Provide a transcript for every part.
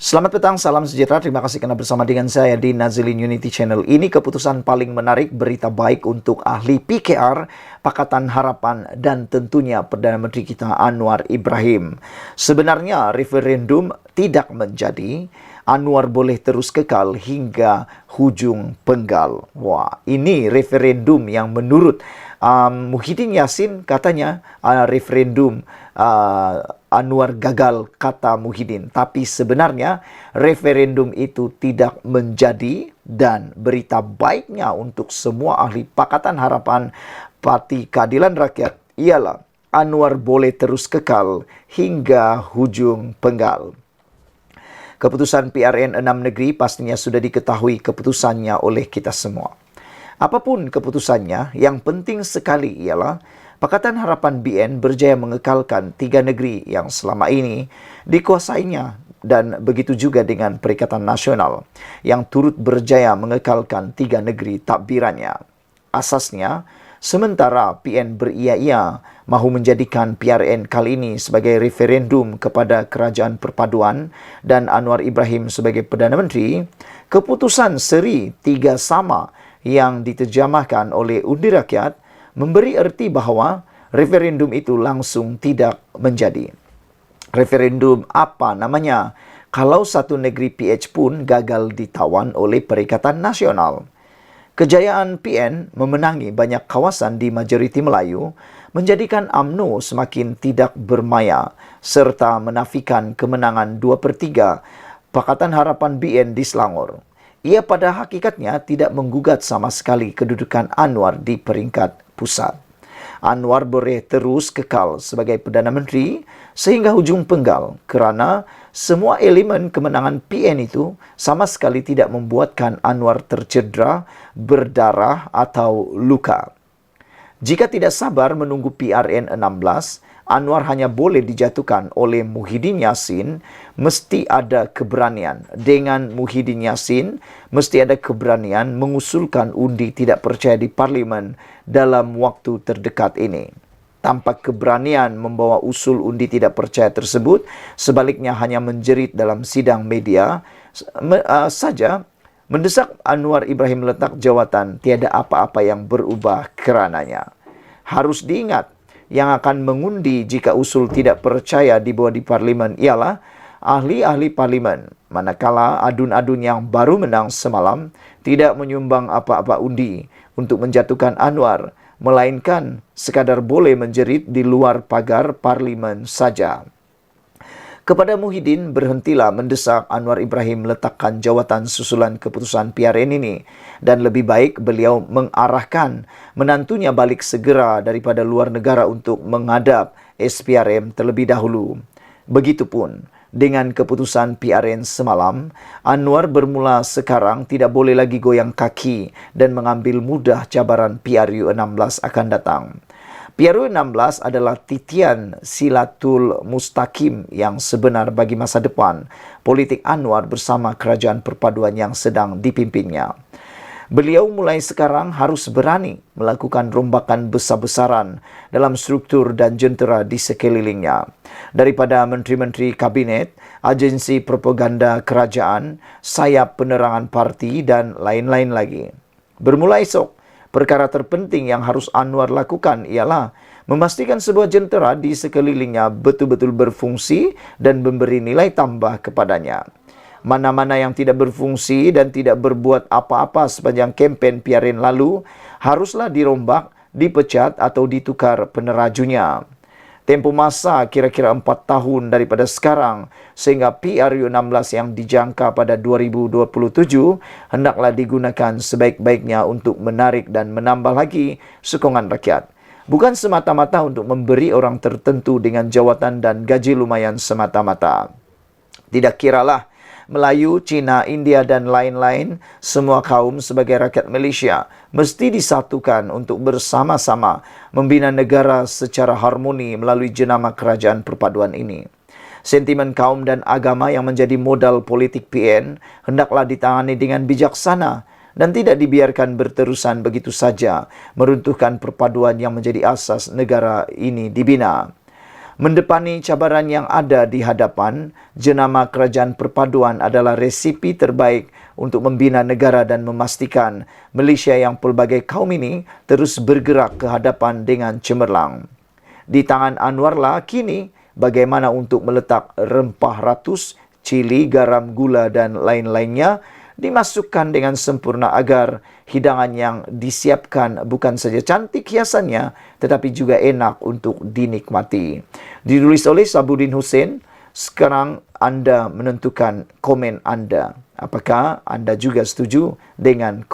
Selamat petang, salam sejahtera. Terima kasih karena bersama dengan saya di Nazilin Unity Channel. Ini keputusan paling menarik, berita baik untuk ahli PKR, Pakatan Harapan, dan tentunya Perdana Menteri kita Anwar Ibrahim. Sebenarnya referendum tidak menjadi, Anwar boleh terus kekal hingga hujung penggal. Wah, ini referendum yang menurut Muhyiddin Yassin katanya referendum Anwar gagal, kata Muhyiddin. Tapi sebenarnya referendum itu tidak menjadi, dan berita baiknya untuk semua ahli Pakatan Harapan Parti Keadilan Rakyat ialah Anwar boleh terus kekal hingga hujung penggal. Keputusan PRN 6 negeri pastinya sudah diketahui keputusannya oleh kita semua. Apapun keputusannya, yang penting sekali ialah Pakatan Harapan BN berjaya mengekalkan 3 negeri yang selama ini dikuasainya, dan begitu juga dengan Perikatan Nasional yang turut berjaya mengekalkan 3 negeri takbirannya. Asasnya, sementara PN beria-ia mahu menjadikan PRN kali ini sebagai referendum kepada Kerajaan Perpaduan dan Anwar Ibrahim sebagai Perdana Menteri, keputusan seri 3 sama yang diterjemahkan oleh Undi Rakyat memberi erti bahawa referendum itu langsung tidak menjadi. Referendum apa namanya kalau satu negeri PH pun gagal ditawan oleh Perikatan Nasional? Kejayaan PN memenangi banyak kawasan di majoriti Melayu menjadikan UMNO semakin tidak bermaya serta menafikan kemenangan 2/3 Pakatan Harapan BN di Selangor. Ia pada hakikatnya tidak menggugat sama sekali kedudukan Anwar di peringkat pusat. Anwar boleh terus kekal sebagai Perdana Menteri sehingga hujung penggal kerana semua elemen kemenangan PN itu sama sekali tidak membuatkan Anwar tercedera, berdarah atau luka. Jika tidak sabar menunggu PRN 16, Anwar hanya boleh dijatuhkan oleh Muhyiddin Yassin. Mesti ada keberanian. Dengan Muhyiddin Yassin, mesti ada keberanian mengusulkan undi tidak percaya di Parlimen dalam waktu terdekat ini. Tanpa keberanian membawa usul undi tidak percaya tersebut, sebaliknya hanya menjerit dalam sidang media saja, mendesak Anwar Ibrahim letak jawatan, tiada apa-apa yang berubah kerananya. Harus diingat, yang akan mengundi jika usul tidak percaya dibawa di Parlimen ialah ahli-ahli Parlimen. Manakala adun-adun yang baru menang semalam tidak menyumbang apa-apa undi untuk menjatuhkan Anwar, melainkan sekadar boleh menjerit di luar pagar Parlimen saja. Kepada Muhyiddin, berhentilah mendesak Anwar Ibrahim letakkan jawatan susulan keputusan PRN ini, dan lebih baik beliau mengarahkan menantunya balik segera daripada luar negara untuk menghadap SPRM terlebih dahulu. Begitupun dengan keputusan PRN semalam, Anwar bermula sekarang tidak boleh lagi goyang kaki dan mengambil mudah cabaran PRU 16 akan datang. PRU 16 adalah titian silatul mustaqim yang sebenar bagi masa depan politik Anwar bersama Kerajaan Perpaduan yang sedang dipimpinnya. Beliau mulai sekarang harus berani melakukan rombakan besar-besaran dalam struktur dan jentera di sekelilingnya. Daripada menteri-menteri kabinet, agensi propaganda kerajaan, sayap penerangan parti dan lain-lain lagi. Bermula esok, perkara terpenting yang harus Anwar lakukan ialah memastikan sebuah jentera di sekelilingnya betul-betul berfungsi dan memberi nilai tambah kepadanya. Mana-mana yang tidak berfungsi dan tidak berbuat apa-apa sepanjang kempen PRN lalu haruslah dirombak, dipecat atau ditukar penerajunya. Tempoh masa kira-kira 4 tahun daripada sekarang sehingga PRU 16 yang dijangka pada 2027 hendaklah digunakan sebaik-baiknya untuk menarik dan menambah lagi sokongan rakyat. Bukan semata-mata untuk memberi orang tertentu dengan jawatan dan gaji lumayan semata-mata. Tidak kiralah Melayu, Cina, India dan lain-lain, semua kaum sebagai rakyat Malaysia mesti disatukan untuk bersama-sama membina negara secara harmoni melalui jenama Kerajaan Perpaduan ini. Sentimen kaum dan agama yang menjadi modal politik PN hendaklah ditangani dengan bijaksana dan tidak dibiarkan berterusan begitu saja meruntuhkan perpaduan yang menjadi asas negara ini dibina. Mendepani cabaran yang ada di hadapan, jenama Kerajaan Perpaduan adalah resipi terbaik untuk membina negara dan memastikan Malaysia yang pelbagai kaum ini terus bergerak ke hadapan dengan cemerlang. Di tangan Anwarlah kini bagaimana untuk meletak rempah ratus, cili, garam, gula dan lain-lainnya dimasukkan dengan sempurna agar hidangan yang disiapkan bukan saja cantik hiasannya tetapi juga enak untuk dinikmati. Ditulis oleh Sabudin Hussein. Sekarang anda menentukan komen anda. Apakah anda juga setuju dengan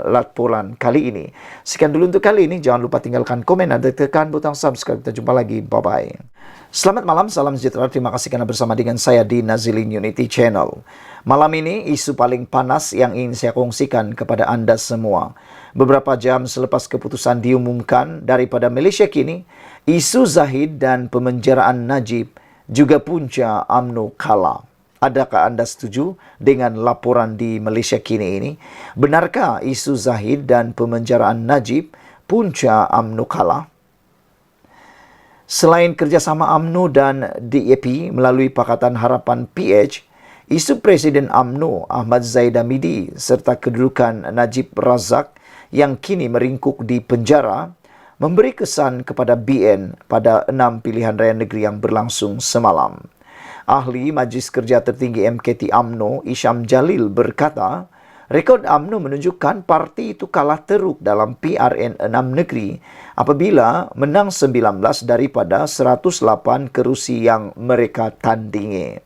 laporan kali ini? Sekian dulu untuk kali ini. Jangan lupa tinggalkan komen dan tekan butang subscribe. Kita jumpa lagi. Bye-bye. Selamat malam, salam sejahtera. Terima kasih karena bersama dengan saya di Nazilin Unity Channel. Malam ini isu paling panas yang ingin saya kongsikan kepada anda semua. Beberapa jam selepas keputusan diumumkan daripada Malaysia kini, isu Zahid dan pemenjaraan Najib juga punca UMNO kalah. Adakah anda setuju dengan laporan di Malaysia kini ini? Benarkah isu Zahid dan pemenjaraan Najib punca UMNO kalah? Selain kerjasama UMNO dan DAP melalui Pakatan Harapan PH, isu Presiden UMNO Ahmad Zahid Hamidi serta kedudukan Najib Razak yang kini meringkuk di penjara memberi kesan kepada BN pada 6 pilihan raya negeri yang berlangsung semalam. Ahli Majlis Kerja Tertinggi MKT UMNO Isham Jalil berkata, rekod UMNO menunjukkan parti itu kalah teruk dalam PRN 6 negeri apabila menang 19 daripada 108 kerusi yang mereka tandingi.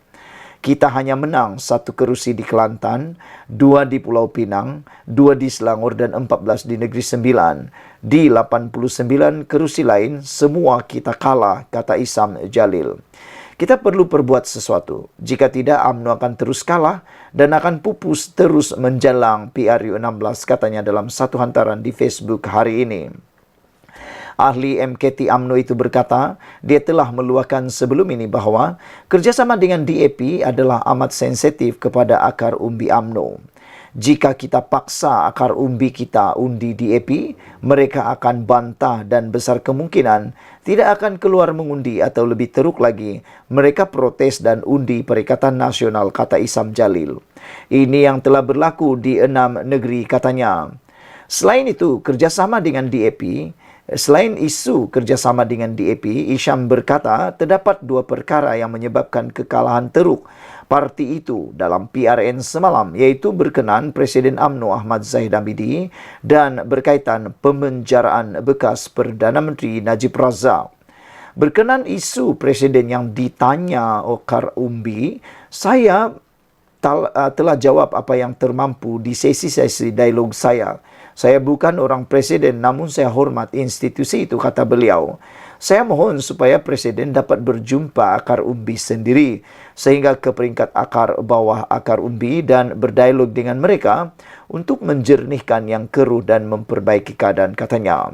Kita hanya menang 1 kerusi di Kelantan, 2 di Pulau Pinang, 2 di Selangor dan 14 di Negeri Sembilan. Di 89 kerusi lain, semua kita kalah, kata Isham Jalil. Kita perlu perbuat sesuatu. Jika tidak, UMNO akan terus kalah dan akan pupus terus menjelang PRU 16, katanya dalam satu hantaran di Facebook hari ini. Ahli MKT UMNO itu berkata, dia telah meluahkan sebelum ini bahawa kerjasama dengan DAP adalah amat sensitif kepada akar umbi UMNO. Jika kita paksa akar umbi kita undi DAP, mereka akan bantah dan besar kemungkinan tidak akan keluar mengundi atau lebih teruk lagi, mereka protes dan undi Perikatan Nasional, kata Isham Jalil. Ini yang telah berlaku di 6 negeri, katanya. Selain itu, kerjasama dengan DAP, Selain isu kerjasama dengan DAP, Isham berkata terdapat 2 perkara yang menyebabkan kekalahan teruk parti itu dalam PRN semalam, iaitu berkenaan Presiden UMNO Ahmad Zahid Hamidi dan berkaitan pemenjaraan bekas Perdana Menteri Najib Razak. Berkenaan isu Presiden yang ditanya akar umbi, saya telah jawab apa yang termampu di sesi-sesi dialog saya. Saya bukan orang presiden, namun saya hormat institusi itu, kata beliau. Saya mohon supaya presiden dapat berjumpa akar umbi sendiri, sehingga ke peringkat akar bawah akar umbi dan berdialog dengan mereka untuk menjernihkan yang keruh dan memperbaiki keadaan, katanya.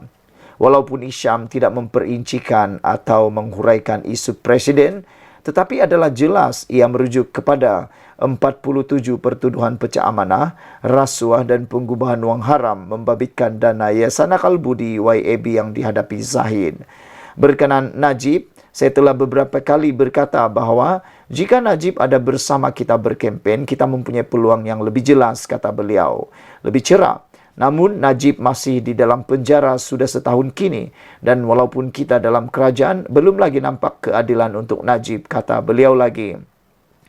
Walaupun Isham tidak memperincikan atau menghuraikan isu presiden, tetapi adalah jelas ia merujuk kepada 47 pertuduhan pecah amanah, rasuah dan penggubahan wang haram membabitkan dana Yayasan Akal Budi YAB yang dihadapi Zahid. Berkenaan Najib, saya telah beberapa kali berkata bahawa jika Najib ada bersama kita berkempen, kita mempunyai peluang yang lebih jelas, kata beliau, lebih cerah. Namun Najib masih di dalam penjara sudah setahun kini dan walaupun kita dalam kerajaan, belum lagi nampak keadilan untuk Najib, kata beliau lagi.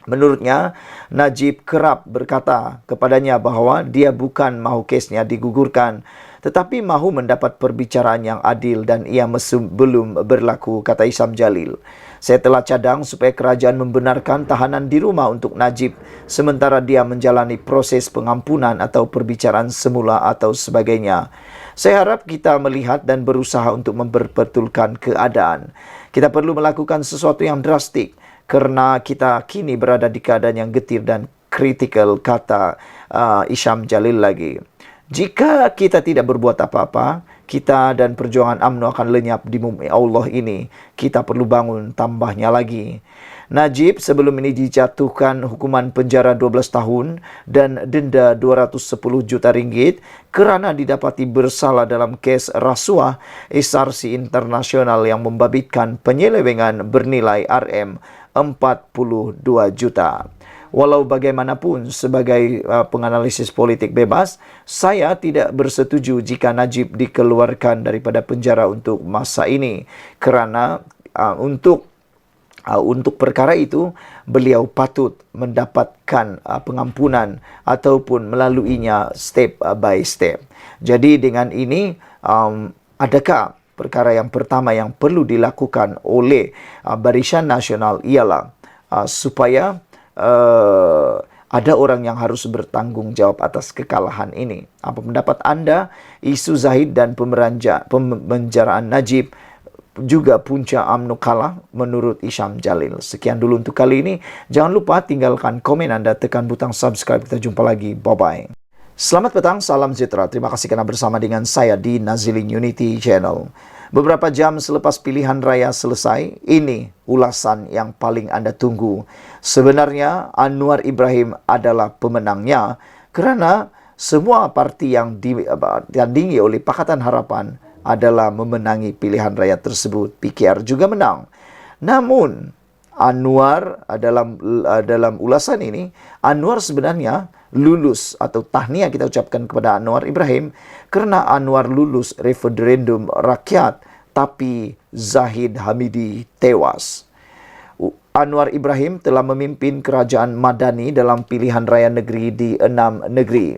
Menurutnya, Najib kerap berkata kepadanya bahawa dia bukan mahu kesnya digugurkan, tetapi mahu mendapat perbicaraan yang adil dan ia belum berlaku, kata Isham Jalil. Saya telah cadang supaya kerajaan membenarkan tahanan di rumah untuk Najib sementara dia menjalani proses pengampunan atau perbicaraan semula atau sebagainya. Saya harap kita melihat dan berusaha untuk memperbetulkan keadaan. Kita perlu melakukan sesuatu yang drastik kerana kita kini berada di keadaan yang getir dan kritikal, kata Isham Jalil lagi. Jika kita tidak berbuat apa-apa, kita dan perjuangan UMNO akan lenyap di bumi Allah ini. Kita perlu bangun tambahnya lagi. Najib sebelum ini dijatuhkan hukuman penjara 12 tahun dan denda 210 juta ringgit kerana didapati bersalah dalam kes rasuah SRC Internasional yang membabitkan penyelewengan bernilai RM42 juta. Walau bagaimanapun, sebagai penganalisis politik bebas, saya tidak bersetuju jika Najib dikeluarkan daripada penjara untuk masa ini. Kerana untuk perkara itu, beliau patut mendapatkan pengampunan ataupun melaluinya step by step. Jadi dengan ini, adakah perkara yang pertama yang perlu dilakukan oleh Barisan Nasional ialah supaya ada orang yang harus bertanggung jawab atas kekalahan ini. Apa pendapat anda? Isu Zahid dan pemenjaraan Najib juga punca UMNO kalah menurut Isyam Jalil. Sekian dulu untuk kali ini. Jangan lupa tinggalkan komen anda, tekan butang subscribe. Kita jumpa lagi. Bye-bye. Selamat petang, salam sejahtera. Terima kasih kerana bersama dengan saya di Nazilin Unity Channel. Beberapa jam selepas pilihan raya selesai, ini ulasan yang paling anda tunggu. Sebenarnya Anwar Ibrahim adalah pemenangnya kerana semua parti yang ditandingi oleh Pakatan Harapan adalah memenangi pilihan raya tersebut. PKR juga menang. Namun Anwar dalam ulasan ini, Anwar sebenarnya lulus atau tahniah kita ucapkan kepada Anwar Ibrahim kerana Anwar lulus referendum rakyat, tapi Zahid Hamidi tewas. Anwar Ibrahim telah memimpin kerajaan Madani dalam pilihan raya negeri di 6 negeri.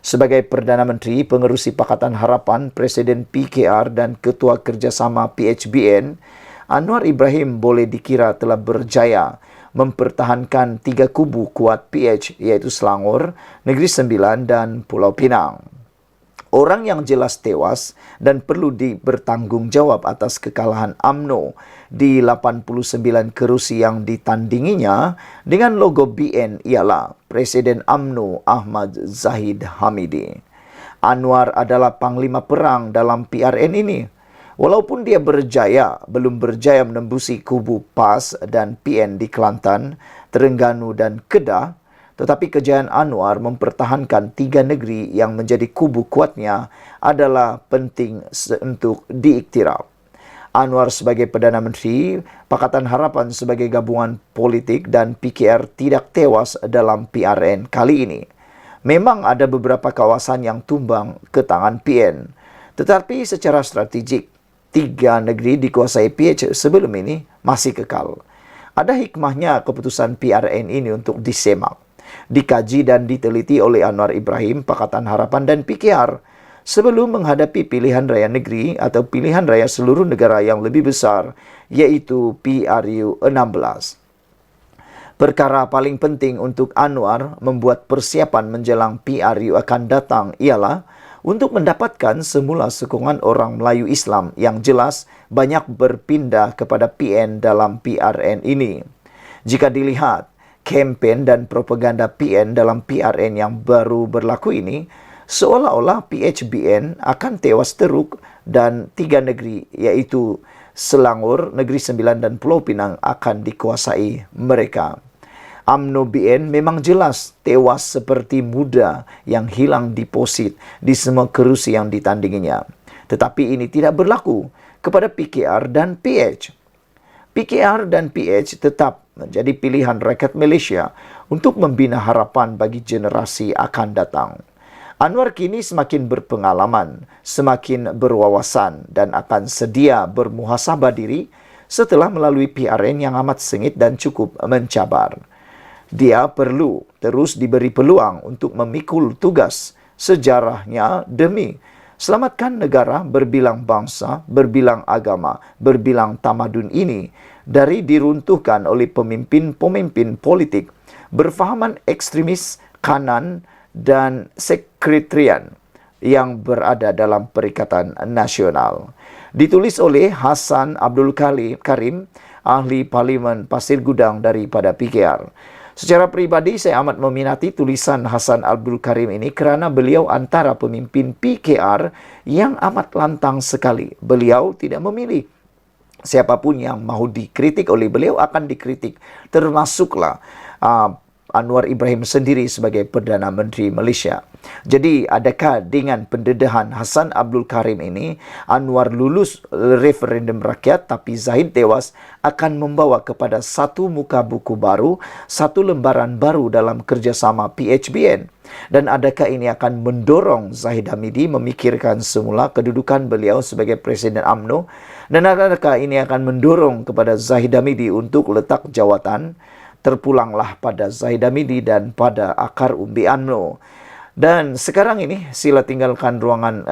Sebagai Perdana Menteri, Pengerusi Pakatan Harapan, Presiden PKR dan Ketua Kerjasama PHBN, Anwar Ibrahim boleh dikira telah berjaya mempertahankan 3 kubu kuat PH, iaitu Selangor, Negeri Sembilan dan Pulau Pinang. Orang yang jelas tewas dan perlu bertanggungjawab atas kekalahan UMNO di 89 kerusi yang ditandinginya dengan logo BN ialah Presiden UMNO Ahmad Zahid Hamidi. Anwar adalah panglima perang dalam PRN ini. Walaupun dia belum berjaya menembusi kubu PAS dan PN di Kelantan, Terengganu dan Kedah, tetapi kejayaan Anwar mempertahankan 3 negeri yang menjadi kubu kuatnya adalah penting untuk diiktiraf. Anwar sebagai Perdana Menteri, Pakatan Harapan sebagai gabungan politik dan PKR tidak tewas dalam PRN kali ini. Memang ada beberapa kawasan yang tumbang ke tangan PN, tetapi secara strategik, 3 negeri dikuasai PH sebelum ini masih kekal. Ada hikmahnya keputusan PRN ini untuk disemak, dikaji dan diteliti oleh Anwar Ibrahim, Pakatan Harapan dan PKR sebelum menghadapi pilihan raya negeri atau pilihan raya seluruh negara yang lebih besar, yaitu PRU 16. Perkara paling penting untuk Anwar membuat persiapan menjelang PRU akan datang ialah untuk mendapatkan semula sokongan orang Melayu Islam yang jelas banyak berpindah kepada PN dalam PRN ini. Jika dilihat kempen dan propaganda PN dalam PRN yang baru berlaku ini, seolah-olah PHBN akan tewas teruk dan 3 negeri iaitu Selangor, Negeri Sembilan dan Pulau Pinang akan dikuasai mereka. UMNO BN memang jelas tewas seperti muda yang hilang deposit di semua kerusi yang ditandinginya. Tetapi ini tidak berlaku kepada PKR dan PH. PKR dan PH tetap menjadi pilihan rakyat Malaysia untuk membina harapan bagi generasi akan datang. Anwar kini semakin berpengalaman, semakin berwawasan dan akan sedia bermuhasabah diri setelah melalui PRN yang amat sengit dan cukup mencabar. Dia perlu terus diberi peluang untuk memikul tugas sejarahnya demi selamatkan negara berbilang bangsa, berbilang agama, berbilang tamadun ini dari diruntuhkan oleh pemimpin-pemimpin politik berfahaman ekstremis kanan dan sekretarian yang berada dalam Perikatan Nasional. Ditulis oleh Hassan Abdul Karim, ahli Parlimen Pasir Gudang daripada PKR. Secara pribadi, saya amat meminati tulisan Hasan Abdul Karim ini kerana beliau antara pemimpin PKR yang amat lantang sekali. Beliau tidak memilih. Siapapun yang mahu dikritik oleh beliau akan dikritik. Termasuklah Anwar Ibrahim sendiri sebagai Perdana Menteri Malaysia. Jadi, adakah dengan pendedahan Hasan Abdul Karim ini, Anwar lulus referendum rakyat tapi Zahid tewas akan membawa kepada satu muka buku baru, satu lembaran baru dalam kerjasama PHBN? Dan adakah ini akan mendorong Zahid Hamidi memikirkan semula kedudukan beliau sebagai Presiden UMNO? Dan adakah ini akan mendorong kepada Zahid Hamidi untuk letak jawatan? Terpulanglah pada Zahid Hamidi dan pada akar umbi UMNO. Dan sekarang ini sila tinggalkan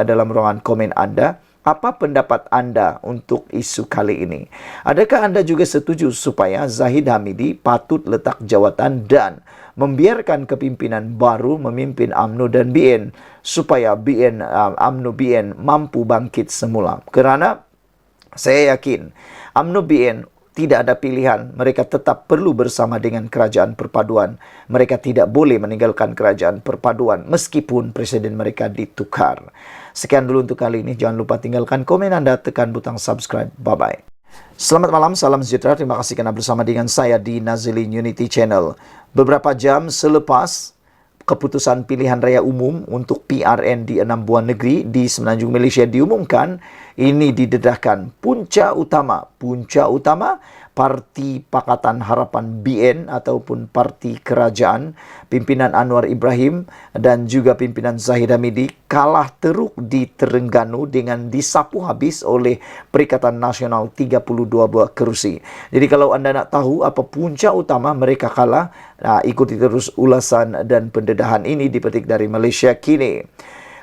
dalam ruangan komen Anda. Apa pendapat Anda untuk isu kali ini? Adakah Anda juga setuju supaya Zahid Hamidi patut letak jawatan dan membiarkan kepimpinan baru memimpin UMNO dan BN supaya UMNO BN mampu bangkit semula? Kerana saya yakin UMNO BN tidak ada pilihan. Mereka tetap perlu bersama dengan kerajaan perpaduan. Mereka tidak boleh meninggalkan kerajaan perpaduan meskipun presiden mereka ditukar. Sekian dulu untuk kali ini. Jangan lupa tinggalkan komen Anda, tekan butang subscribe. Bye-bye. Selamat malam, salam sejahtera. Terima kasih kerana bersama dengan saya di Nazilin Unity Channel. Beberapa jam selepas keputusan pilihan raya umum untuk PRN di 6 buah negeri di Semenanjung Malaysia diumumkan, ini didedahkan punca utama Parti Pakatan Harapan BN ataupun Parti Kerajaan pimpinan Anwar Ibrahim dan juga pimpinan Zahid Hamidi kalah teruk di Terengganu dengan disapu habis oleh Perikatan Nasional 32 buah kerusi. Jadi kalau anda nak tahu apa punca utama mereka kalah, ikuti terus ulasan dan pendedahan ini dipetik dari Malaysia Kini.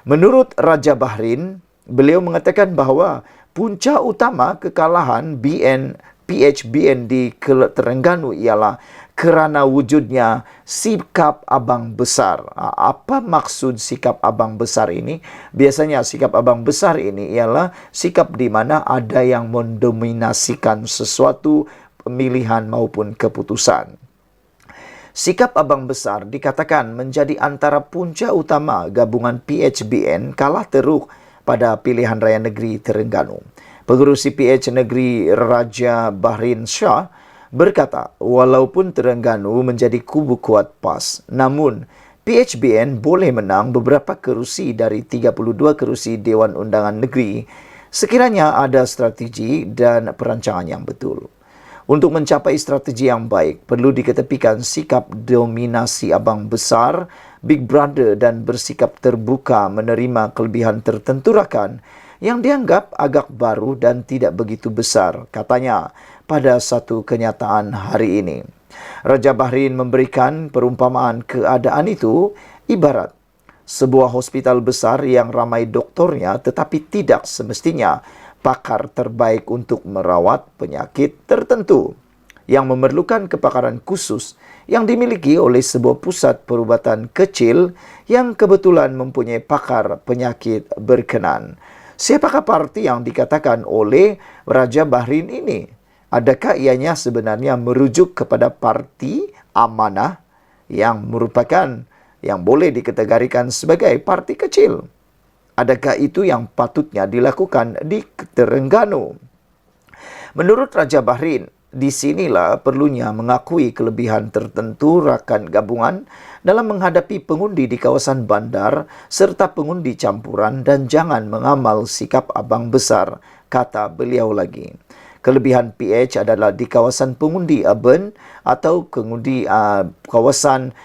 Menurut Raja Bahrain, beliau mengatakan bahawa punca utama kekalahan PHBN di Terengganu ialah kerana wujudnya sikap abang besar. Apa maksud sikap abang besar ini? Biasanya sikap abang besar ini ialah sikap di mana ada yang mendominasikan sesuatu pemilihan maupun keputusan. Sikap abang besar dikatakan menjadi antara punca utama gabungan PHBN kalah teruk pada pilihan raya negeri Terengganu. Pengerusi PH Negeri Raja Bahrain Shah berkata, walaupun Terengganu menjadi kubu kuat PAS, namun PHBN boleh menang beberapa kerusi dari 32 kerusi Dewan Undangan Negeri sekiranya ada strategi dan perancangan yang betul. Untuk mencapai strategi yang baik, perlu diketepikan sikap dominasi abang besar, Big Brother dan bersikap terbuka menerima kelebihan tertentu rakan yang dianggap agak baru dan tidak begitu besar, katanya pada satu kenyataan hari ini. Raja Bahrain memberikan perumpamaan keadaan itu ibarat sebuah hospital besar yang ramai doktornya tetapi tidak semestinya pakar terbaik untuk merawat penyakit tertentu yang memerlukan kepakaran khusus yang dimiliki oleh sebuah pusat perubatan kecil yang kebetulan mempunyai pakar penyakit berkenan. Siapakah parti yang dikatakan oleh Raja Bahrain ini? Adakah ianya sebenarnya merujuk kepada parti amanah yang merupakan yang boleh dikategorikan sebagai parti kecil? Adakah itu yang patutnya dilakukan di Terengganu? Menurut Raja Bahrain, di sinilah perlunya mengakui kelebihan tertentu rakan gabungan dalam menghadapi pengundi di kawasan bandar serta pengundi campuran dan jangan mengamal sikap abang besar, kata beliau lagi. Kelebihan PH adalah di kawasan pengundi urban atau pengundi kawasan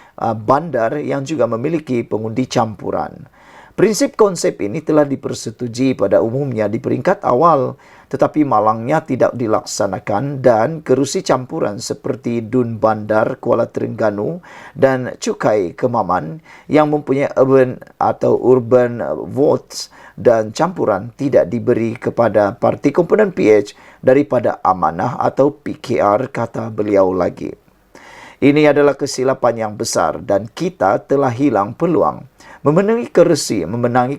bandar yang juga memiliki pengundi campuran. Prinsip konsep ini telah dipersetujui pada umumnya di peringkat awal, tetapi malangnya tidak dilaksanakan dan kerusi campuran seperti Dun Bandar, Kuala Terengganu dan Cukai Kemaman yang mempunyai urban votes dan campuran tidak diberi kepada parti komponen PH daripada amanah atau PKR, kata beliau lagi. Ini adalah kesilapan yang besar dan kita telah hilang peluang memenangi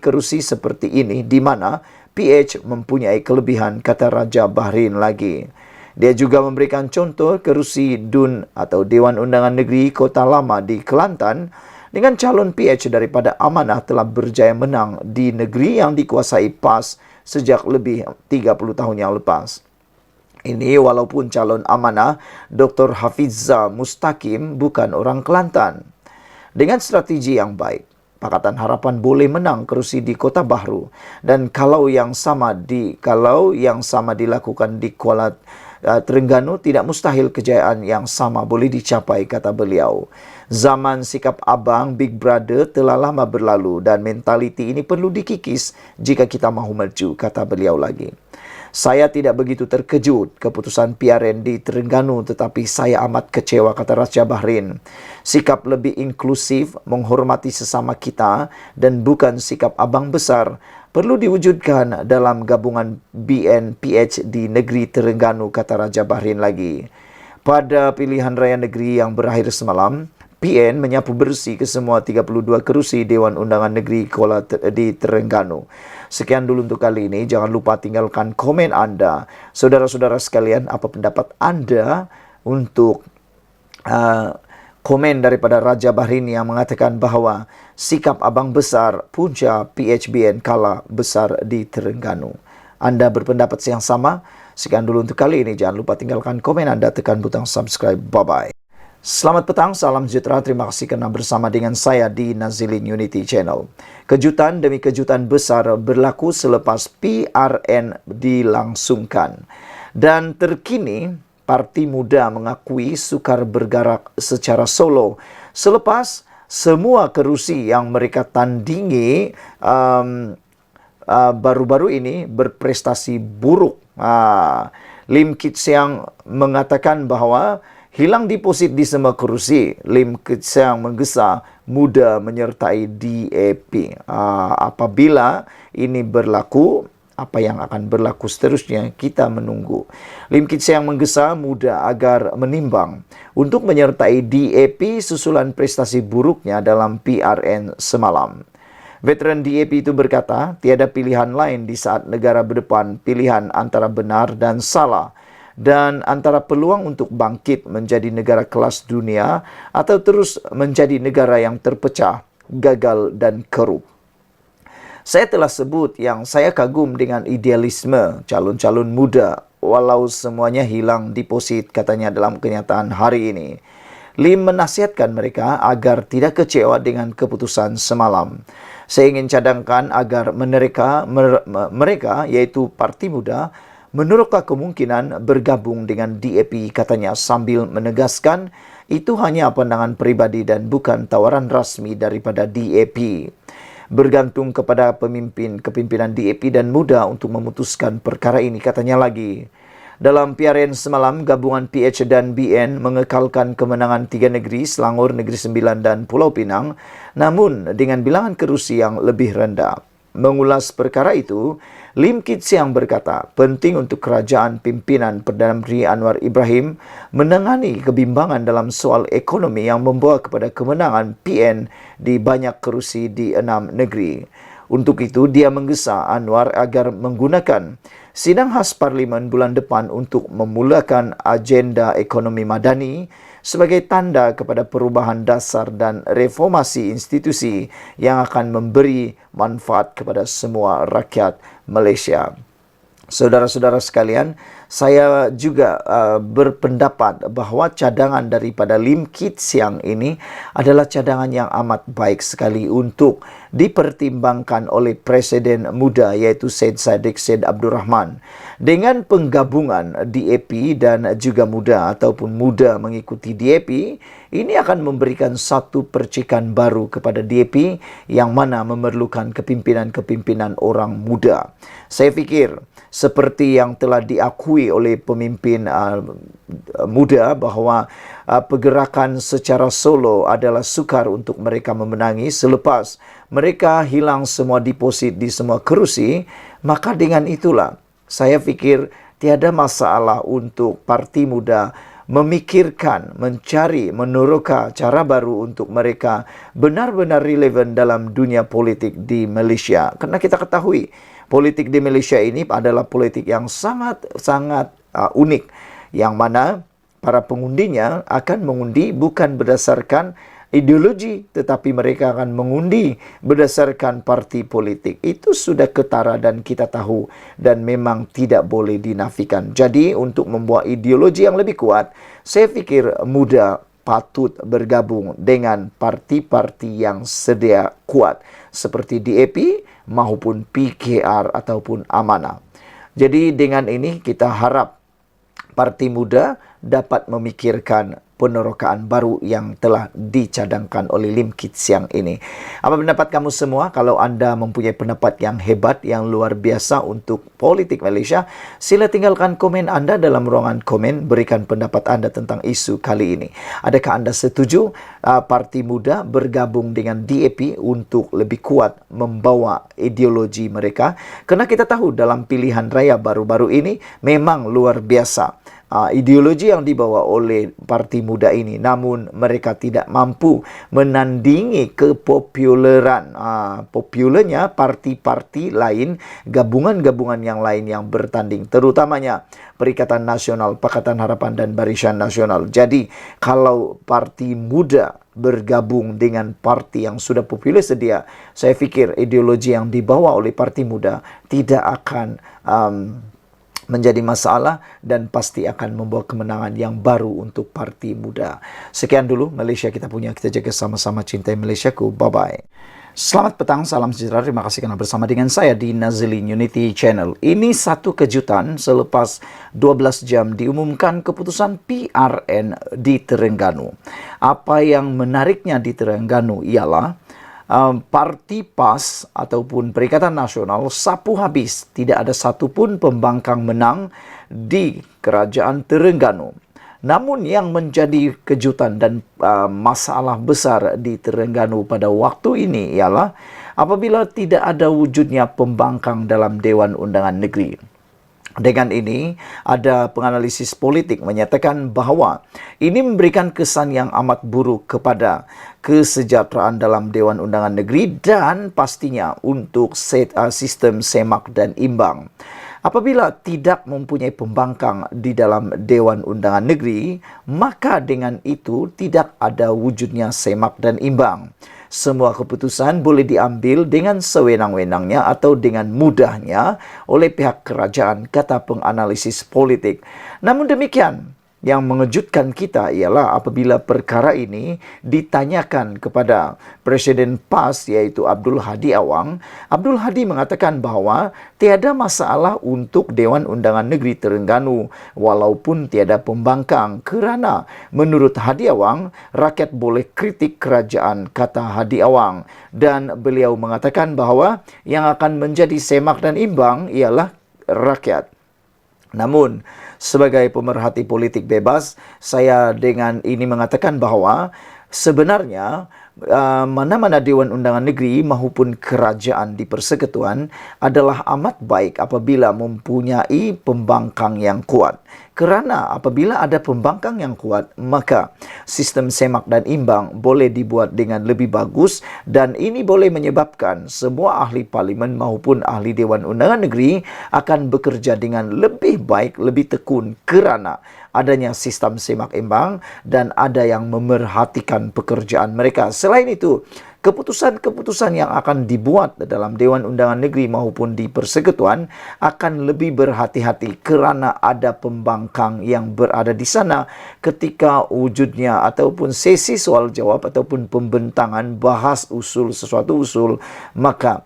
kerusi seperti ini di mana PH mempunyai kelebihan, kata Raja Bahrain lagi. Dia juga memberikan contoh kerusi DUN atau Dewan Undangan Negeri Kota Lama di Kelantan dengan calon PH daripada Amanah telah berjaya menang di negeri yang dikuasai PAS sejak lebih 30 tahun yang lepas. Ini walaupun calon Amanah Dr. Hafizah Mustaqim bukan orang Kelantan. Dengan strategi yang baik, Pakatan Harapan boleh menang kerusi di Kota Bahru, dan kalau yang sama dilakukan di Kuala Terengganu, tidak mustahil kejayaan yang sama boleh dicapai, kata beliau. Zaman sikap abang Big Brother telah lama berlalu dan mentaliti ini perlu dikikis jika kita mahu maju, kata beliau lagi. Saya tidak begitu terkejut keputusan PRN di Terengganu, tetapi saya amat kecewa, kata Raja Bahrain. Sikap lebih inklusif, menghormati sesama kita, dan bukan sikap abang besar perlu diwujudkan dalam gabungan BN-PH di negeri Terengganu, kata Raja Bahrain lagi. Pada pilihan raya negeri yang berakhir semalam, PN menyapu bersih ke semua 32 kerusi Dewan Undangan Negeri di Terengganu. Sekian dulu untuk kali ini. Jangan lupa tinggalkan komen Anda. Saudara-saudara sekalian, apa pendapat Anda untuk komen daripada Raja Bahrain yang mengatakan bahawa sikap abang besar punca PHBN kalah besar di Terengganu? Anda berpendapat yang sama? Sekian dulu untuk kali ini. Jangan lupa tinggalkan komen Anda, tekan butang subscribe. Bye-bye. Selamat petang, salam sejahtera. Terima kasih kerana bersama dengan saya di Nazilin Unity Channel. Kejutan demi kejutan besar berlaku selepas PRN dilangsungkan. Dan terkini, Parti Muda mengakui sukar bergerak secara solo selepas semua kerusi yang mereka tandingi baru-baru ini berprestasi buruk. Lim Kit Siang mengatakan bahawa hilang deposit di semua kerusi. Lim Kit Siang menggesa muda menyertai DAP. Apabila ini berlaku, apa yang akan berlaku seterusnya, kita menunggu. Lim Kit Siang menggesa muda agar menimbang untuk menyertai DAP susulan prestasi buruknya dalam PRN semalam. Veteran DAP itu berkata, tiada pilihan lain di saat negara berdepan pilihan antara benar dan salah, dan antara peluang untuk bangkit menjadi negara kelas dunia atau terus menjadi negara yang terpecah, gagal dan kerup. Saya telah sebut yang saya kagum dengan idealisme calon-calon muda walau semuanya hilang deposit, katanya dalam kenyataan hari ini. Lim menasihatkan mereka agar tidak kecewa dengan keputusan semalam. Saya ingin cadangkan agar mereka iaitu Parti Muda meneroka kemungkinan bergabung dengan DAP, katanya sambil menegaskan itu hanya pandangan peribadi dan bukan tawaran rasmi daripada DAP. Bergantung kepada kepimpinan DAP dan Muda untuk memutuskan perkara ini, katanya lagi. Dalam PRN semalam, gabungan PH dan BN mengekalkan kemenangan 3 negeri, Selangor, Negeri Sembilan dan Pulau Pinang, namun dengan bilangan kerusi yang lebih rendah. Mengulas perkara itu, Lim Kit Siang berkata, penting untuk kerajaan pimpinan Perdana Menteri Anwar Ibrahim menangani kebimbangan dalam soal ekonomi yang membawa kepada kemenangan PN di banyak kerusi di 6 negeri. Untuk itu, dia menggesa Anwar agar menggunakan sidang khas Parlimen bulan depan untuk memulakan agenda ekonomi madani sebagai tanda kepada perubahan dasar dan reformasi institusi yang akan memberi manfaat kepada semua rakyat Malaysia. Saudara-saudara sekalian, saya juga berpendapat bahawa cadangan daripada Lim Kit Siang ini adalah cadangan yang amat baik sekali untuk dipertimbangkan oleh Presiden Muda iaitu Syed Saddiq Syed Abdul Rahman. Dengan penggabungan DAP dan juga Muda ataupun Muda mengikuti DAP, ini akan memberikan satu percikan baru kepada DAP yang mana memerlukan kepimpinan-kepimpinan orang muda. Saya fikir seperti yang telah diakui oleh pemimpin muda bahawa pergerakan secara solo adalah sukar untuk mereka memenangi selepas mereka hilang semua deposit di semua kerusi, maka dengan itulah saya fikir tiada masalah untuk Parti Muda memikirkan, mencari, meneroka cara baru untuk mereka benar-benar relevan dalam dunia politik di Malaysia. Karena kita ketahui politik di Malaysia ini adalah politik yang sangat unik, yang mana para pengundinya akan mengundi bukan berdasarkan ideologi, tetapi mereka akan mengundi berdasarkan parti politik. Itu sudah ketara dan kita tahu, dan memang tidak boleh dinafikan. Jadi untuk membuat ideologi yang lebih kuat, saya pikir muda patut bergabung dengan parti-parti yang sedia kuat seperti DAP maupun PKR ataupun Amanah. Jadi dengan ini kita harap parti muda dapat memikirkan penerokaan baru yang telah dicadangkan oleh Lim Kit Siang ini. Apa pendapat kamu semua? Kalau anda mempunyai pendapat yang hebat, yang luar biasa untuk politik Malaysia, sila tinggalkan komen anda dalam ruangan komen, berikan pendapat anda tentang isu kali ini. Adakah anda setuju parti muda bergabung dengan DAP untuk lebih kuat membawa ideologi mereka? Kerana kita tahu dalam pilihan raya baru-baru ini memang luar biasa ideologi yang dibawa oleh parti muda ini, namun mereka tidak mampu menandingi kepopularan popularnya parti-parti lain, gabungan-gabungan yang lain yang bertanding, terutamanya Perikatan Nasional, Pakatan Harapan dan Barisan Nasional. Jadi kalau parti muda bergabung dengan parti yang sudah popular sedia, saya fikir ideologi yang dibawa oleh parti muda tidak akan menjadi masalah dan pasti akan membawa kemenangan yang baru untuk parti muda. Sekian dulu Malaysia kita punya, kita jaga sama-sama, cintai Malaysiaku. Bye-bye. Selamat petang, salam sejahtera. Terima kasih kerana bersama dengan saya di Nazilin Unity Channel. Ini satu kejutan selepas 12 jam diumumkan keputusan PRN di Terengganu. Apa yang menariknya di Terengganu ialah Parti PAS ataupun Perikatan Nasional sapu habis. Tidak ada satupun pembangkang menang di Kerajaan Terengganu. Namun yang menjadi kejutan dan masalah besar di Terengganu pada waktu ini ialah apabila tidak ada wujudnya pembangkang dalam Dewan Undangan Negeri. Dengan ini, ada penganalisis politik menyatakan bahawa ini memberikan kesan yang amat buruk kepada kesejahteraan dalam Dewan Undangan Negeri dan pastinya untuk sistem semak dan imbang. Apabila tidak mempunyai pembangkang di dalam Dewan Undangan Negeri, maka dengan itu tidak ada wujudnya semak dan imbang. Semua keputusan boleh diambil dengan sewenang-wenangnya atau dengan mudahnya oleh pihak kerajaan, kata penganalisis politik. Namun demikian, yang mengejutkan kita ialah apabila perkara ini ditanyakan kepada Presiden PAS iaitu Abdul Hadi Awang. Abdul Hadi mengatakan bahawa tiada masalah untuk Dewan Undangan Negeri Terengganu walaupun tiada pembangkang kerana menurut Hadi Awang, rakyat boleh kritik kerajaan, kata Hadi Awang. Dan beliau mengatakan bahawa yang akan menjadi semak dan imbang ialah rakyat. Namun, sebagai pemerhati politik bebas, saya dengan ini mengatakan bahawa sebenarnya mana-mana Dewan Undangan Negeri maupun kerajaan di Persekutuan adalah amat baik apabila mempunyai pembangkang yang kuat. Kerana apabila ada pembangkang yang kuat, maka sistem semak dan imbang boleh dibuat dengan lebih bagus dan ini boleh menyebabkan semua ahli parlimen maupun ahli Dewan Undangan Negeri akan bekerja dengan lebih baik, lebih tekun kerana adanya sistem semak imbang dan ada yang memerhatikan pekerjaan mereka. Selain itu, keputusan-keputusan yang akan dibuat dalam Dewan Undangan Negeri maupun di Persekutuan akan lebih berhati-hati kerana ada pembangkang yang berada di sana ketika wujudnya ataupun sesi soal jawab ataupun pembentangan bahas usul sesuatu usul, maka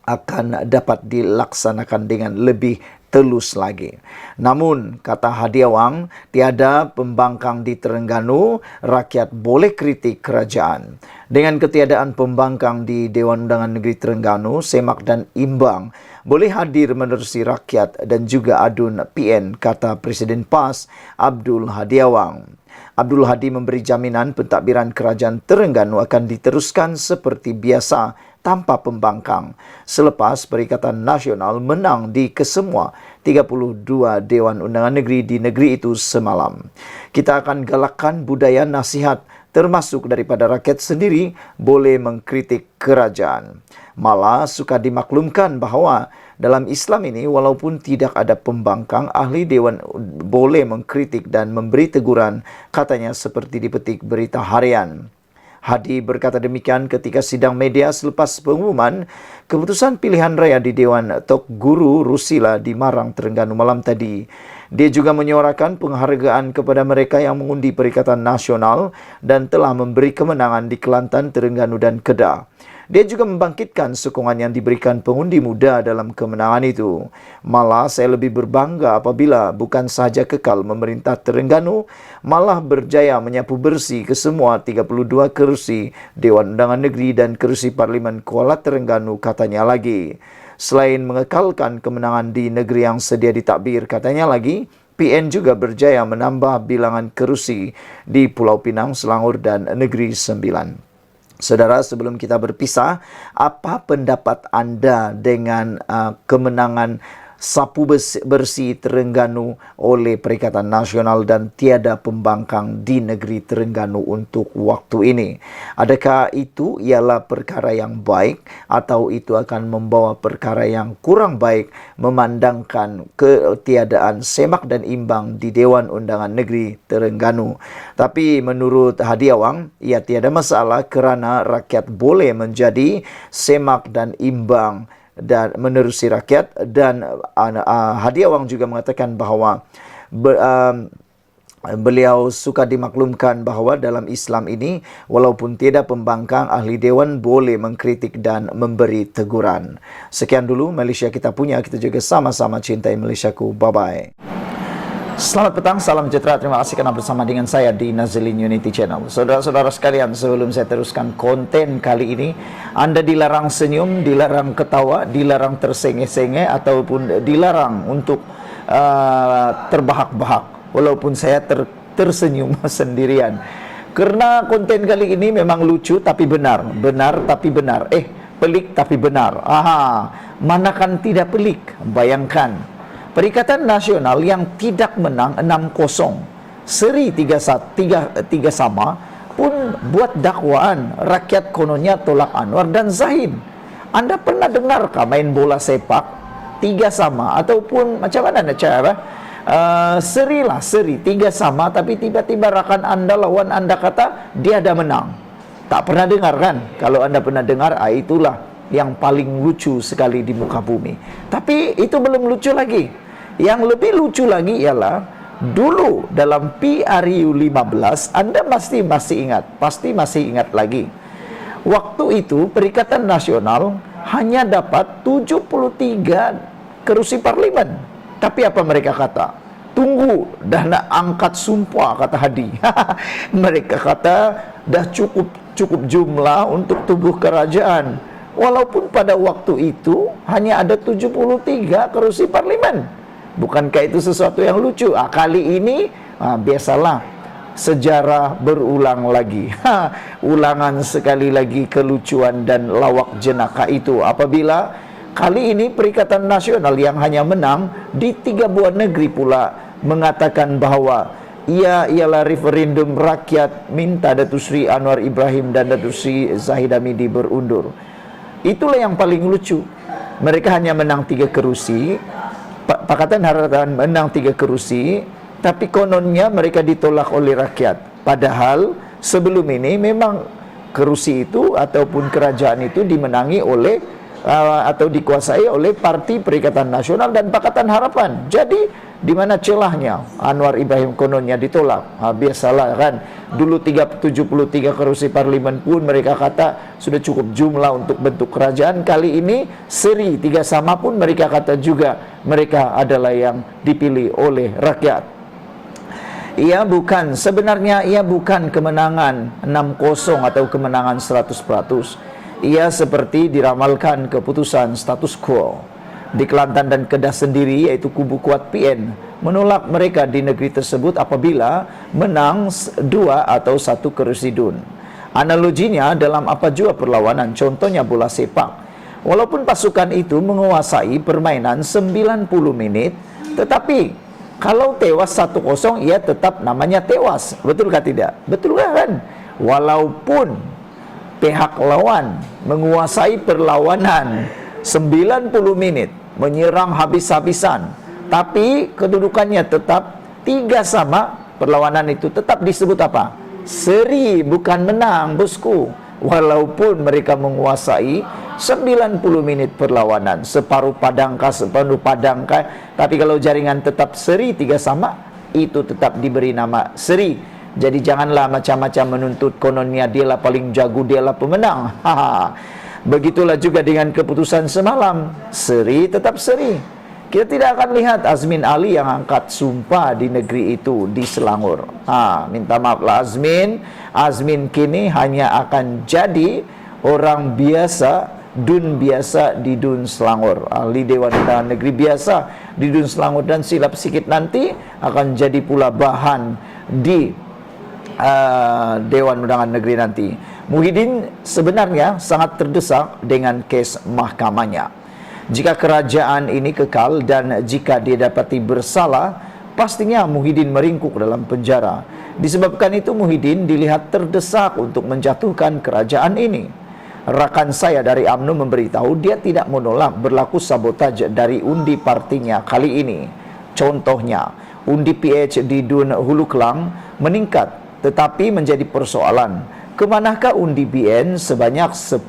akan dapat dilaksanakan dengan lebih telus lagi. Namun, kata Hadi Awang, tiada pembangkang di Terengganu, rakyat boleh kritik kerajaan. Dengan ketiadaan pembangkang di Dewan Undangan Negeri Terengganu, semak dan imbang boleh hadir menerusi rakyat dan juga adun PN, kata Presiden PAS Abdul Hadi Awang. Abdul Hadi memberi jaminan pentadbiran kerajaan Terengganu akan diteruskan seperti biasa tanpa pembangkang selepas Perikatan Nasional menang di kesemua 32 Dewan Undangan Negeri di negeri itu semalam. Kita akan galakkan budaya nasihat termasuk daripada rakyat sendiri, boleh mengkritik kerajaan. Malah suka dimaklumkan bahawa dalam Islam ini, walaupun tidak ada pembangkang, ahli dewan boleh mengkritik dan memberi teguran, katanya seperti dipetik Berita Harian. Hadi berkata demikian ketika sidang media selepas pengumuman keputusan pilihan raya di Dewan Tok Guru Rusila di Marang, Terengganu malam tadi. Dia juga menyuarakan penghargaan kepada mereka yang mengundi Perikatan Nasional dan telah memberi kemenangan di Kelantan, Terengganu dan Kedah. Dia juga membangkitkan sokongan yang diberikan pengundi muda dalam kemenangan itu. Malah saya lebih berbangga apabila bukan sahaja kekal memerintah Terengganu, malah berjaya menyapu bersih ke semua 32 kerusi Dewan Undangan Negeri dan kerusi Parlimen Kuala Terengganu, katanya lagi. Selain mengekalkan kemenangan di negeri yang sedia ditadbir, katanya lagi, PN juga berjaya menambah bilangan kerusi di Pulau Pinang, Selangor dan Negeri Sembilan. Saudara, sebelum kita berpisah, apa pendapat anda dengan kemenangan sapu bersih Terengganu oleh Perikatan Nasional dan tiada pembangkang di negeri Terengganu untuk waktu ini? Adakah itu ialah perkara yang baik atau itu akan membawa perkara yang kurang baik memandangkan ketiadaan semak dan imbang di Dewan Undangan Negeri Terengganu? Tapi menurut Hadi Awang, ia tiada masalah kerana rakyat boleh menjadi semak dan imbang dan menerusi rakyat. Dan Hadi Awang juga mengatakan bahawa beliau suka dimaklumkan bahawa dalam Islam ini walaupun tiada pembangkang, ahli dewan boleh mengkritik dan memberi teguran. Sekian dulu Malaysia kita punya, kita juga sama-sama cintai Malaysiaku. Bye-bye. Selamat petang, salam sejahtera. Terima kasih kerana bersama dengan saya di Nazilin Unity Channel. Saudara-saudara sekalian, sebelum saya teruskan konten kali ini, anda dilarang senyum, dilarang ketawa, dilarang tersenge-senge ataupun dilarang untuk terbahak-bahak. Walaupun saya tersenyum sendirian. Kerana konten kali ini memang lucu tapi benar, benar tapi benar. Pelik tapi benar. Manakan tidak pelik? Bayangkan. Perikatan Nasional yang tidak menang 6-0, seri 3 sama, pun buat dakwaan rakyat kononnya tolak Anwar dan Zahid. Anda pernah dengarkah main bola sepak 3 sama ataupun macam mana nak cara? Seri 3 sama, tapi tiba-tiba rakan anda, lawan anda kata dia ada menang. Tak pernah dengar kan? Kalau anda pernah dengar, itulah yang paling lucu sekali di muka bumi. Tapi itu belum lucu lagi. Yang lebih lucu lagi ialah dulu dalam PRU 15, anda pasti masih ingat lagi. Waktu itu Perikatan Nasional hanya dapat 73 kerusi parlimen. Tapi apa mereka kata? Tunggu, dah nak angkat sumpah, kata Hadi. Mereka kata dah cukup jumlah untuk tubuh kerajaan. Walaupun pada waktu itu hanya ada 73 kerusi parlimen. Bukankah itu sesuatu yang lucu? Kali ini biasalah, sejarah berulang lagi. Ulangan sekali lagi kelucuan dan lawak jenaka itu apabila kali ini Perikatan Nasional yang hanya menang di 3 buah negeri pula mengatakan bahawa ia ialah referendum rakyat minta Datuk Seri Anwar Ibrahim dan Datuk Seri Zahid Hamidi berundur. Itulah yang paling lucu. Mereka hanya menang 3 kerusi. Pakatan Harapan menang 3 kerusi, tapi kononnya mereka ditolak oleh rakyat. Padahal sebelum ini memang kerusi itu ataupun kerajaan itu dimenangi oleh atau dikuasai oleh Parti Perikatan Nasional dan Pakatan Harapan. Jadi di mana celahnya Anwar Ibrahim kononnya ditolak? Biasalah kan. Dulu 73 kerusi parlimen pun mereka kata sudah cukup jumlah untuk bentuk kerajaan. Kali ini seri 3 sama pun mereka kata juga mereka adalah yang dipilih oleh rakyat. Sebenarnya ia bukan kemenangan 6-0 atau kemenangan 100%. Ia seperti diramalkan keputusan status quo. Di Kelantan dan Kedah sendiri, iaitu kubu kuat PN, menolak mereka di negeri tersebut apabila menang 2 atau 1 kerusi DUN. Analoginya dalam apa jua perlawanan, contohnya bola sepak. Walaupun pasukan itu menguasai permainan 90 menit, tetapi kalau tewas 1-0, ia tetap namanya tewas. Betulkah tidak? Betul kan? Walaupun pihak lawan menguasai perlawanan 90 menit, menyerang habis-habisan, tapi kedudukannya tetap 3-3, perlawanan itu tetap disebut apa? Seri, bukan menang, bosku. Walaupun mereka menguasai 90 menit perlawanan, separuh padangkah, tapi kalau jaringan tetap seri 3-3, itu tetap diberi nama seri. Jadi janganlah macam-macam menuntut kononnya dialah paling jago, dialah pemenang. Begitulah juga dengan keputusan semalam, seri tetap seri. Kita tidak akan lihat Azmin Ali yang angkat sumpah di negeri itu, di Selangor. Minta maaflah Azmin kini hanya akan jadi orang biasa, dun biasa di dun Selangor, ahli Dewan Undangan Negeri biasa di dun Selangor, dan silap sikit nanti akan jadi pula bahan di Dewan Undangan Negeri nanti. Muhyiddin sebenarnya sangat terdesak dengan kes mahkamahnya. Jika kerajaan ini kekal dan jika dia dapati bersalah, pastinya Muhyiddin meringkuk dalam penjara. Disebabkan itu Muhyiddin dilihat terdesak untuk menjatuhkan kerajaan ini. Rakan saya dari UMNO memberitahu dia tidak menolak berlaku sabotaj dari undi partinya kali ini. Contohnya, undi PH di Dun Hulu Kelang meningkat, tetapi menjadi persoalan, kemanakah undi BN sebanyak 10.000?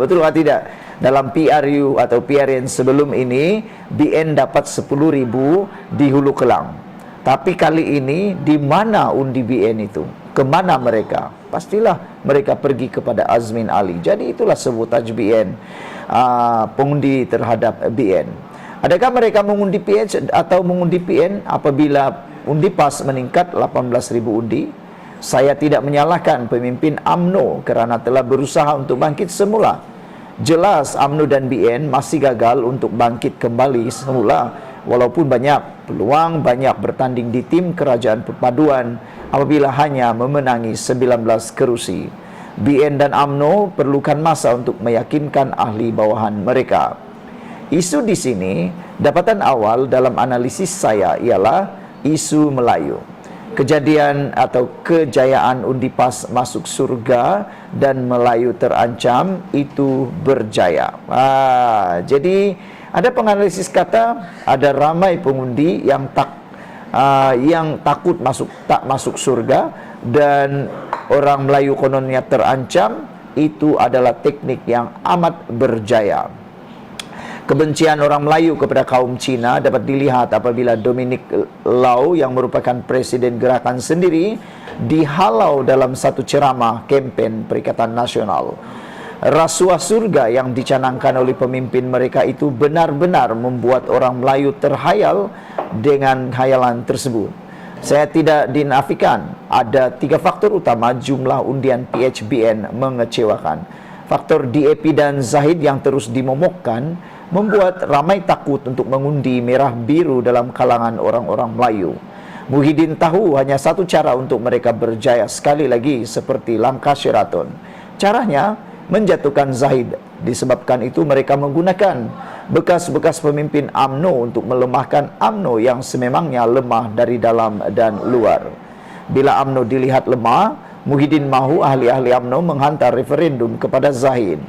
Betul atau tidak? Dalam PRU atau PRN sebelum ini, BN dapat 10.000 di Hulu Kelang. Tapi kali ini, di mana undi BN itu? Kemana mereka? Pastilah mereka pergi kepada Azmin Ali. Jadi itulah sabotaj BN, pengundi terhadap BN. Adakah mereka mengundi PH atau mengundi PN apabila undi PAS meningkat 18.000 undi? Saya tidak menyalahkan pemimpin UMNO kerana telah berusaha untuk bangkit semula. Jelas UMNO dan BN masih gagal untuk bangkit kembali semula, walaupun banyak peluang, banyak bertanding di tim kerajaan perpaduan apabila hanya memenangi 19 kerusi. BN dan UMNO perlukan masa untuk meyakinkan ahli bawahan mereka. Isu di sini, dapatan awal dalam analisis saya ialah isu Melayu. Kejadian atau kejayaan undi PAS masuk surga dan Melayu terancam itu berjaya. Jadi ada penganalisis kata ada ramai pengundi yang takut tak masuk surga, dan orang Melayu kononnya terancam. Itu adalah teknik yang amat berjaya. Kebencian orang Melayu kepada kaum Cina dapat dilihat apabila Dominic Lau yang merupakan presiden gerakan sendiri dihalau dalam satu ceramah kempen Perikatan Nasional. Rasuah surga yang dicanangkan oleh pemimpin mereka itu benar-benar membuat orang Melayu terhayal dengan khayalan tersebut. Saya tidak dinafikan ada 3 faktor utama jumlah undian PHBN mengecewakan. Faktor DAP dan Zahid yang terus dimomokkan membuat ramai takut untuk mengundi merah biru dalam kalangan orang-orang Melayu. Muhyiddin tahu hanya satu cara untuk mereka berjaya sekali lagi seperti langkah Sheraton. Caranya menjatuhkan Zahid. Disebabkan itu mereka menggunakan bekas-bekas pemimpin UMNO untuk melemahkan UMNO yang sememangnya lemah dari dalam dan luar. Bila UMNO dilihat lemah, Muhyiddin mahu ahli-ahli UMNO menghantar referendum kepada Zahid.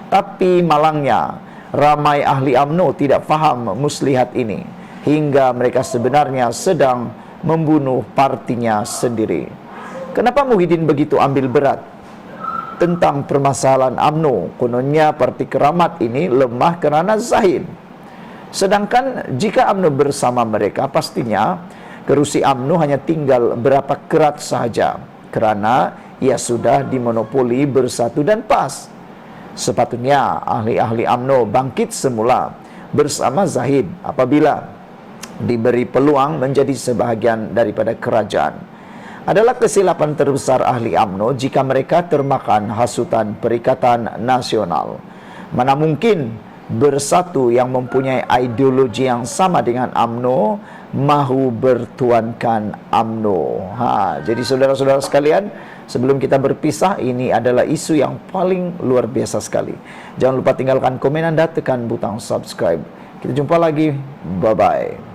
Tapi malangnya, ramai ahli UMNO tidak faham muslihat ini, hingga mereka sebenarnya sedang membunuh partinya sendiri. Kenapa Muhyiddin begitu ambil berat tentang permasalahan UMNO? Kononnya parti keramat ini lemah kerana Zahid. Sedangkan jika UMNO bersama mereka, pastinya kerusi UMNO hanya tinggal berapa kerat sahaja, kerana ia sudah dimonopoli Bersatu dan PAS. Sepatutnya ahli-ahli UMNO bangkit semula bersama Zahid apabila diberi peluang menjadi sebahagian daripada kerajaan. Adalah kesilapan terbesar ahli UMNO jika mereka termakan hasutan Perikatan Nasional. Mana mungkin Bersatu yang mempunyai ideologi yang sama dengan UMNO mahu bertuankan UMNO. Jadi saudara-saudara sekalian, sebelum kita berpisah, ini adalah isu yang paling luar biasa sekali. Jangan lupa tinggalkan komen Anda, tekan butang subscribe. Kita jumpa lagi. Bye-bye.